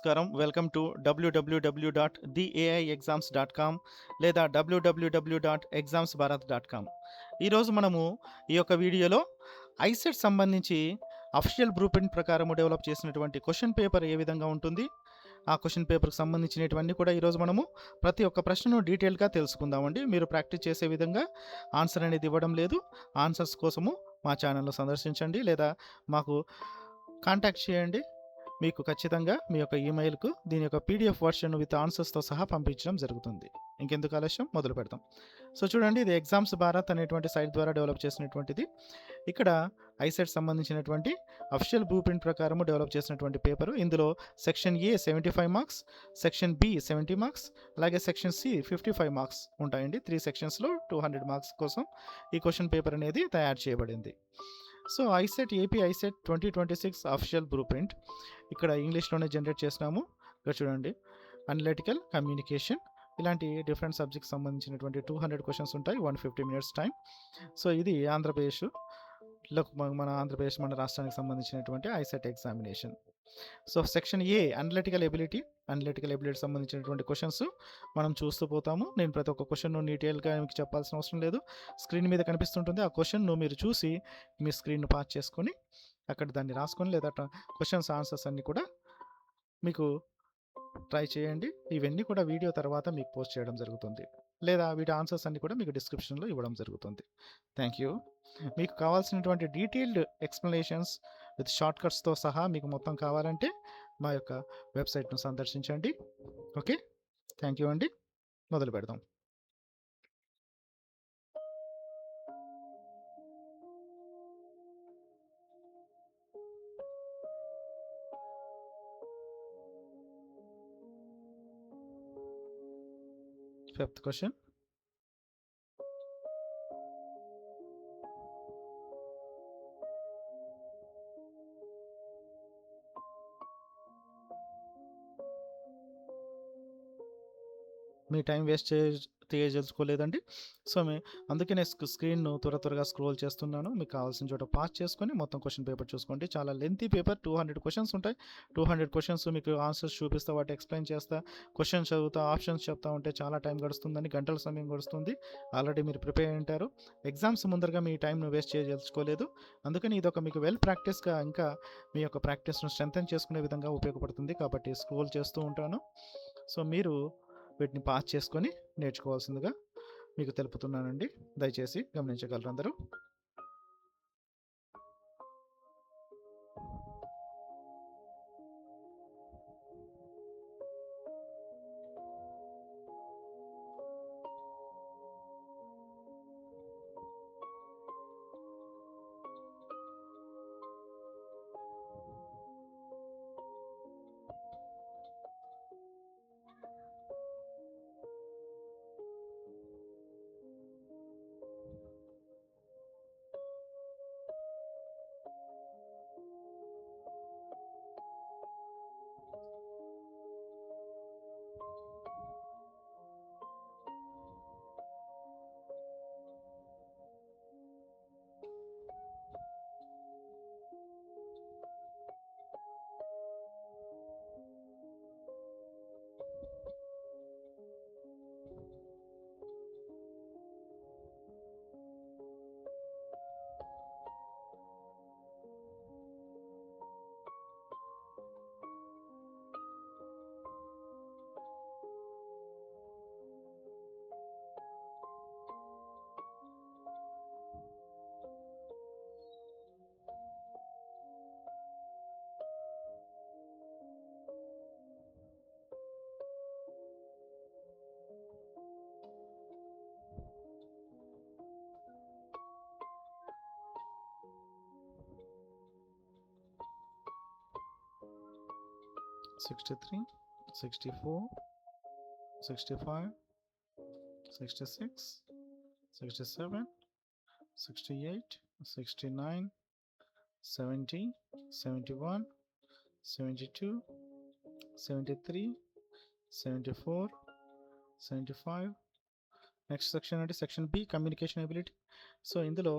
నమస్కారం. Welcome to www.theaiexams.com లేదా www.examsbharat.com. ఈరోజు మనము ఈ యొక్క వీడియోలో ఐసెట్ సంబంధించి అఫీషియల్ బ్లూ ప్రింట్ ప్రకారం డెవలప్ చేసినటువంటి క్వశ్చన్ పేపర్ ఏ విధంగా ఉంటుంది, ఆ క్వశ్చన్ పేపర్కి సంబంధించినవన్నీ కూడా ఈరోజు మనము ప్రతి ఒక్క ప్రశ్నను డీటెయిల్గా తెలుసుకుందామండి. మీరు ప్రాక్టీస్ చేసే విధంగా ఆన్సర్ అనేది ఇవ్వడం లేదు. ఆన్సర్స్ కోసము మా ఛానల్ను సందర్శించండి లేదా మాకు కాంటాక్ట్ చేయండి. మీకు ఖచ్చితంగా మీ యొక్క ఈమెయిల్కు దీని యొక్క పీడిఎఫ్ వర్షన్ విత్ ఆన్సర్స్తో సహా పంపించడం జరుగుతుంది. ఇంకెందుకు ఆలస్యం, మొదలు పెడతాం. సో చూడండి, ఇది ఎగ్జామ్స్ భారత్ అనేటువంటి సైట్ ద్వారా డెవలప్ చేసినటువంటిది. ఇక్కడ ఐసెట్ సంబంధించినటువంటి అఫీషియల్ బ్లూ ప్రింట్ ప్రకారం డెవలప్ చేసినటువంటి పేపరు. ఇందులో section A 75 marks, section B 70 marks, అలాగే సెక్షన్ సి 55 మార్క్స్ ఉంటాయండి. 3 సెక్షన్స్లో 200 మార్క్స్ కోసం ఈ క్వశ్చన్ పేపర్ అనేది తయారు చేయబడింది. So ICET AP ICET 2026 official blue print ఇక్కడ ఇంగ్లీష్లోనే జనరేట్ చేసినాము. ఇక్కడ చూడండి, అనలిటికల్ కమ్యూనికేషన్ ఇలాంటి డిఫరెంట్ సబ్జెక్ట్స్ సంబంధించినటువంటి 200 క్వశ్చన్స్ ఉంటాయి, 150 మినిట్స్ టైం. సో ఇది మన ఆంధ్రప్రదేశ్ మన రాష్ట్రానికి సంబంధించినటువంటి ఐసెట్ ఎగ్జామినేషన్. సో సెక్షన్ ఏ అనలిటికల్ ఎబిలిటీ సంబంధించినటువంటి క్వశ్చన్స్ మనం చూస్తూ పోతాము. నేను ప్రతి ఒక్క క్వశ్చన్ డీటెయిల్గా మీకు చెప్పాల్సిన అవసరం లేదు. స్క్రీన్ మీద కనిపిస్తుంటుంది. ఆ క్వశ్చన్ను మీరు చూసి మీ స్క్రీన్ను పాస్ చేసుకొని అక్కడ దాన్ని రాసుకొని లేదా క్వశ్చన్స్ ఆన్సర్స్ అన్నీ కూడా మీకు ట్రై చేయండి. ఇవన్నీ కూడా వీడియో తర్వాత మీకు పోస్ట్ చేయడం జరుగుతుంది, లేదా వీడియో ఆన్సర్స్ అన్నీ కూడా మీకు డిస్క్రిప్షన్లో ఇవ్వడం జరుగుతుంది. Thank you. మీకు కావాల్సినటువంటి డీటెయిల్డ్ ఎక్స్ప్లెనేషన్స్ విత్ షార్ట్ కట్స్తో సహా మీకు మొత్తం కావాలంటే మా యొక్క వెబ్సైట్ను సందర్శించండి. ఓకే, థ్యాంక్ యూ అండి. మొదలు పెడదాం. Fifth question. మీ టైం వేస్ట్ చేయదలుచుకోలేదండి. సో అందుకే నేను స్క్రీన్ను త్వరగా స్క్రోల్ చేస్తున్నాను. మీకు కావాల్సిన చోట పాస్ చేసుకొని మొత్తం క్వశ్చన్ పేపర్ చూసుకోండి. చాలా లెంతీ పేపర్, 200 క్వశ్చన్స్ ఉంటాయి. 200 క్వశ్చన్స్ మీకు ఆన్సర్స్ చూపిస్తా, వాటి ఎక్స్ప్లెయిన్ చేస్తా, క్వశ్చన్స్ చదువుతా, ఆప్షన్స్ చెప్తా ఉంటే చాలా టైం గడుస్తుందని, గంటల సమయం గడుస్తుంది. ఆల్రెడీ మీరు ప్రిపేర్ అయి ఉంటారు. ఎగ్జామ్స్ ముందరగా మీ టైంను వేస్ట్ చేయదలుచుకోలేదు. అందుకని ఇదొక మీకు వెల్ ప్రాక్టీస్గా ఇంకా మీ యొక్క ప్రాక్టీస్ను స్ట్రెంథెన్ చేసుకునే విధంగా ఉపయోగపడుతుంది. కాబట్టి స్క్రోల్ చేస్తూ ఉంటాను. సో మీరు వీటిని పాస్ చేసుకొని నేర్చుకోవాల్సిందిగా మీకు తెలుపుతున్నానండి. దయచేసి గమనించగలరు అందరూ. (63, 64, 65, 66, 67, 68, 69, 70, 71, 72, 73, 74, 75. నెక్స్ట్ సెక్షన్ అంటే section B, communication ability. So ఇందులో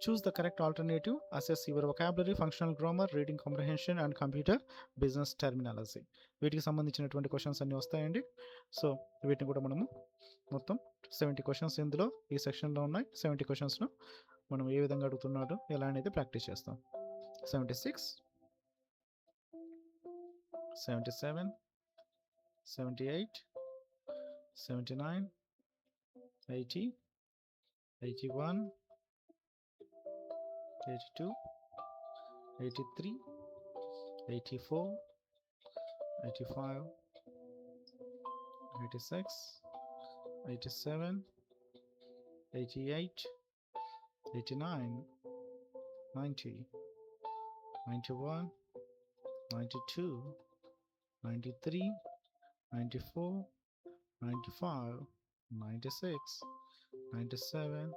Choose the correct alternative. Assess your vocabulary, functional grammar, reading comprehension and computer business terminology. వీటికి సంబంధించినటువంటి క్వశ్చన్స్ అన్నీ వస్తాయండి. సో వీటిని కూడా మనము మొత్తం 70 క్వశ్చన్స్ ఇందులో ఈ సెక్షన్లో ఉన్నాయి. 70 క్వశ్చన్స్ను మనం ఏ విధంగా అడుగుతున్నాడు ఎలా అనేది ప్రాక్టీస్ చేస్తాం. 76, 77, 78, 79, 80, 81, 82, 83, 84, 85, 86, 87, 88, 89, 90, 91, 92, 93, 94, 95, 96, 97,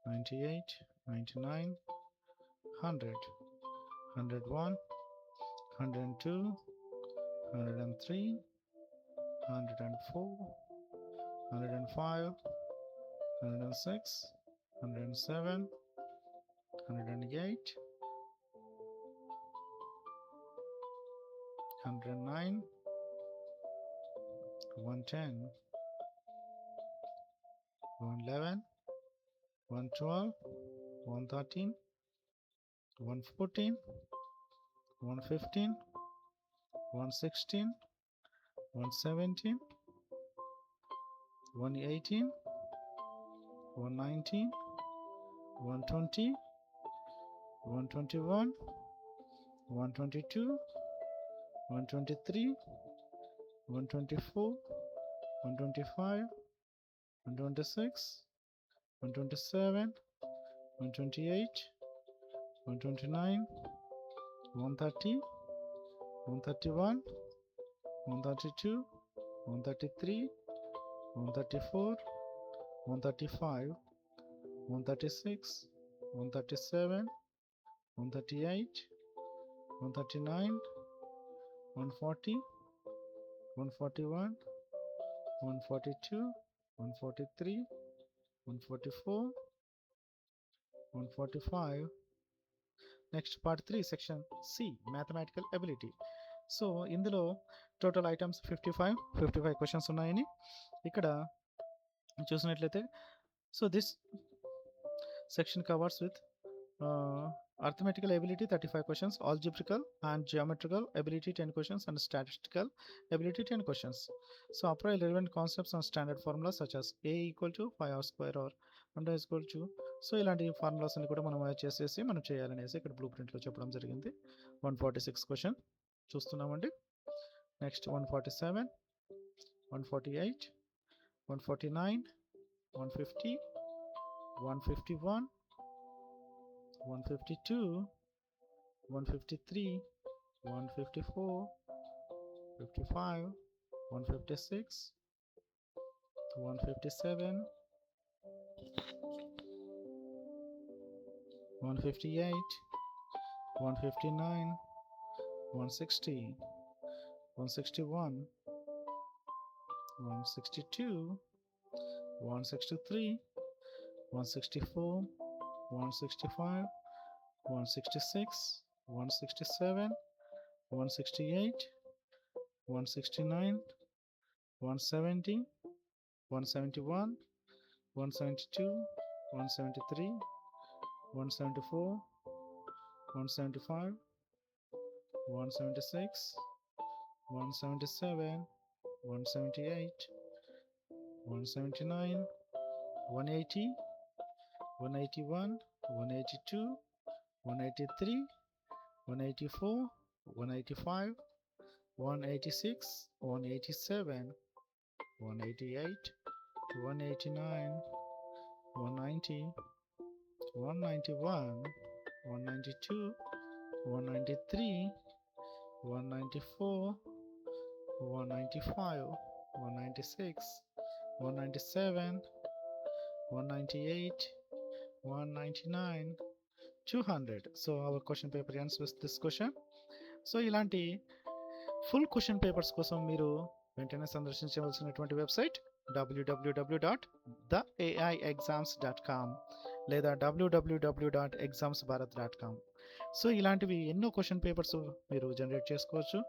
98, 99, 100, 101, 102, 103, 104, 105, 106, 107, 108, 109, 110, 111, 112, 113, 114, 115, 116, 117, 118, 119, 120, 121, 122, 123, 124, 125, 126, 127, 128, 129, 130, 131, 132, 133, 134, 135, 136, 137, 138, 139, 140, 141, 142, 143, 144, 145. Next part 3 section C, mathematical ability. So ఇందులో టోటల్ ఐటమ్స్ 55 క్వశ్చన్స్ ఉన్నాయని ఇక్కడ చూసినట్లయితే so this section covers with arithmetical ability 35 questions, algebraical and geometrical ability 10 questions, and statistical ability 10 questions. So apply relevant concepts and standard formulas such as a equal to 5r square or 1 is equal to. So ఇలాంటి formulas అన్ని కూడా మనం చేసేసి మనం చేయాలనేసి ఇక్కడ blue ప్రింట్లో చెప్పడం జరిగింది. 146 క్వశ్చన్ చూస్తున్నామండి. Next 147, 148, 149, 150, 151, 152, 153, 154, 55, 156, 157, 158, 159, 160, 161, 162, 163, 164, 165, 166, 167, 168, 169, 170, 171, 172, 173, 174, 175, 176, 177, 178, 179, 180, 181, 182, 183, 184, 185, 186, 187, 188, 189, 190, 191, 192, 193, 194, 195, 196, 197, 198, 199, 200. So our question paper ends with this question. So ఇలాంటి ఫుల్ క్వశ్చన్ పేపర్స్ కోసం మీరు వెంటనే సందర్శించవలసినటువంటి వెబ్సైట్ www.theaiexams.com. లేదా www.examsbharat.com. సో ఇలాంటివి ఎన్నో క్వశ్చన్ పేపర్స్ మీరు జనరేట్ చేసుకోవచ్చు.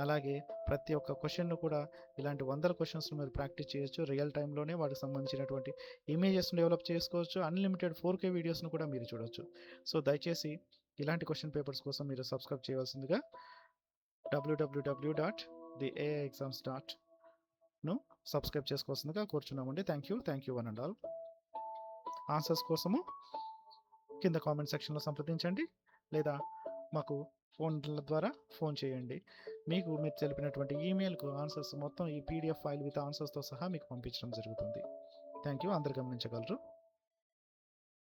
అలాగే ప్రతి ఒక్క క్వశ్చన్ను కూడా ఇలాంటి వందల క్వశ్చన్స్ను మీరు ప్రాక్టీస్ చేయొచ్చు. రియల్ టైంలోనే వాటికి సంబంధించినటువంటి ఇమేజెస్ను డెవలప్ చేసుకోవచ్చు. అన్లిమిటెడ్ 4K వీడియోస్ను కూడా మీరు చూడొచ్చు. సో దయచేసి ఇలాంటి క్వశ్చన్ పేపర్స్ కోసం మీరు సబ్స్క్రైబ్ చేయవలసిందిగా www.theaiexams.ను సబ్స్క్రైబ్ చేసుకోవాల్సిందిగా కోరుచున్నామండి. Thank you one and all. Answers కోసము కింద కామెంట్ సెక్షన్లో సంప్రదించండి, లేదా మాకు ఫోన్ల ద్వారా ఫోన్ చేయండి. మీరు తెలిపినటువంటి ఈమెయిల్కు ఆన్సర్స్ మొత్తం ఈ PDF ఫైల్ విత్ ఆన్సర్స్తో సహా మీకు పంపించడం జరుగుతుంది. Thank you. అందరు గమనించగలరు.